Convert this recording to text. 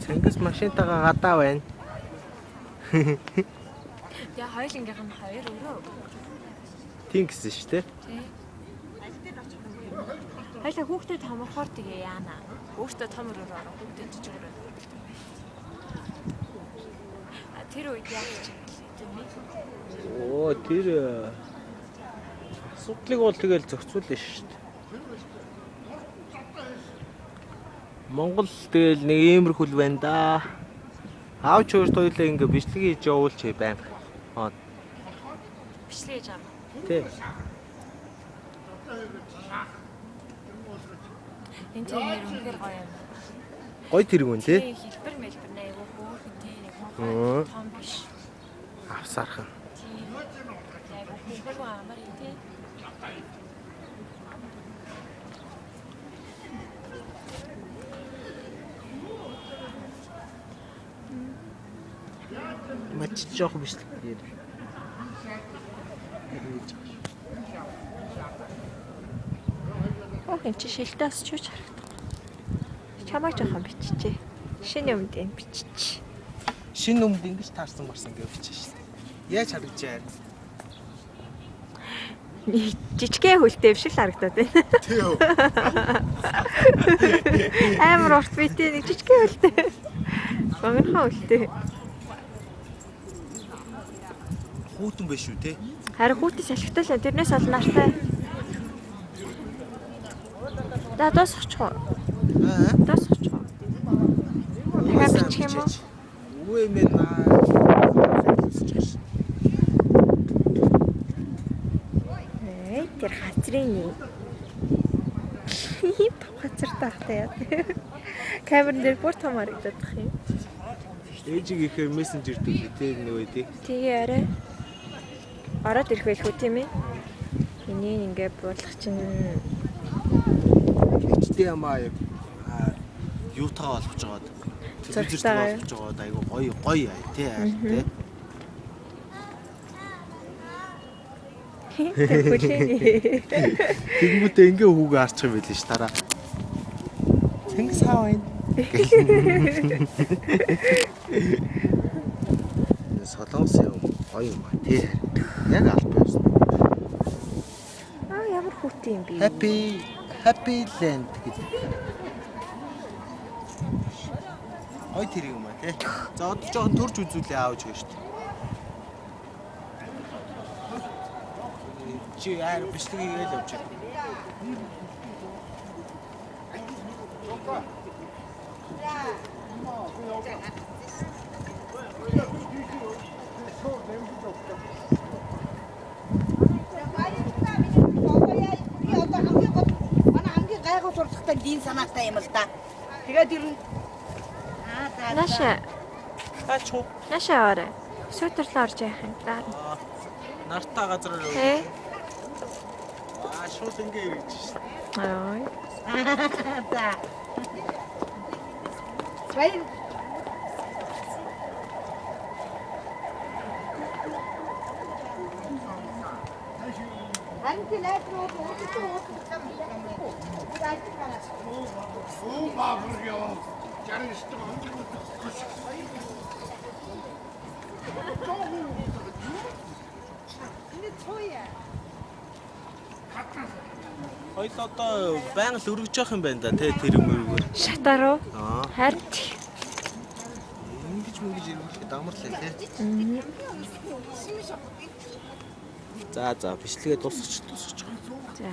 Цэнгис машинтайгаа гадаа байна. Яа хоёулынгийнх нь хоёр өрөө. Тийм гэсэн шүү дээ. Тий. Хоёлаа хүүхдэд хамрахаар тэгээ яана. Өөртөө том өрөө ороо хүүхдэд жижиг өрөө. Тэр үед яах чинь тийм ээ. Оо тэр асуудлыг бол тэгэл зохицуулна шүү дээ. Монгол тэгэл нэг иймэрхүүл байна да. Аавч өөрт хоёулаа ингээ бичлэг хийж явуулч байнга. Бичлэг хийж байгаа. Тий. Энэ тэр үнэхээр гоё юм. Гоё тэрэг үн тий. Хэлбэр мэлбэр нэ айгуу хөөхөн тий нэг том биш. Авсархан. Тий. Айгуу хөөхөн амар тий. Мач жоох бичлэг дээр. Охин чи шилдээс ч үуч харагдав. Чамайг жоохон биччихээ. Шинэ өмнөд энэ биччих. Шинэ өмнөд ингэж таарсан барсан гэж бичсэн шүү дээ. Яаж харагдчихаа? Жижигхэн хөлтэй биш л харагдаад байна. Тий юу. Амар урт битээ нэг жижигхэн хөлтэй. Богинохон хөлтэй. Хүүтэн биш үү те? Харин хүүтэн салхитай л тэрнээс ол нартай. Да дуусчихоо. Дуусчихоо. Дахиад бичих юм уу? Үгүй мэн аа. Тэр хазрын газар таахтай яа. Камерын дээр бүр том харагдаад бах юм. Ээжиг ихээр мессенжер дээр тэ нэг үедээ. Тэгээ арай. Ороод ирэх байлгүй тийм ээ. Энийг ингээ буулгах чинь Хичтэй ямаа юутаа олж байгаад. Зургатаа олж байгаад айгу гоё тий хайр тий. Тэгмүтэ ингээ хүүгээ харчих юм байл ш тараа. Цэнгис хаа байна. Солонгос юм гоё юм аа тий. Яг аль байсан. ямар хүүтэй юм бэ? Happy Land гэдэг. Ой тэр юм аа тий. За одоо жоохон төрж үзүүлээ аавч гэж шүү дээ. Чи яар бичлэг хийгээл явж байна. Гайгүй сурцтай дийн санаатай юм л да. Тэгээд ер нь Наша. Ачуу. Наша орой. Сүйтэрлээ орж яах юм даа. Нартаа газар руу. Ээ. Шууд ингээ ирж шээ. Ой. за. Баяр. Анти найтруу уучлаарай. Оо баабар яа. Жаргал Хоёул одоо байнга л өргөж явах юм байна да тий тэр мөргөөр. Шатаруу. Харин Ингэж ирүүлэхэд амарлаа тий. За бичлэгээ дуусгач. За.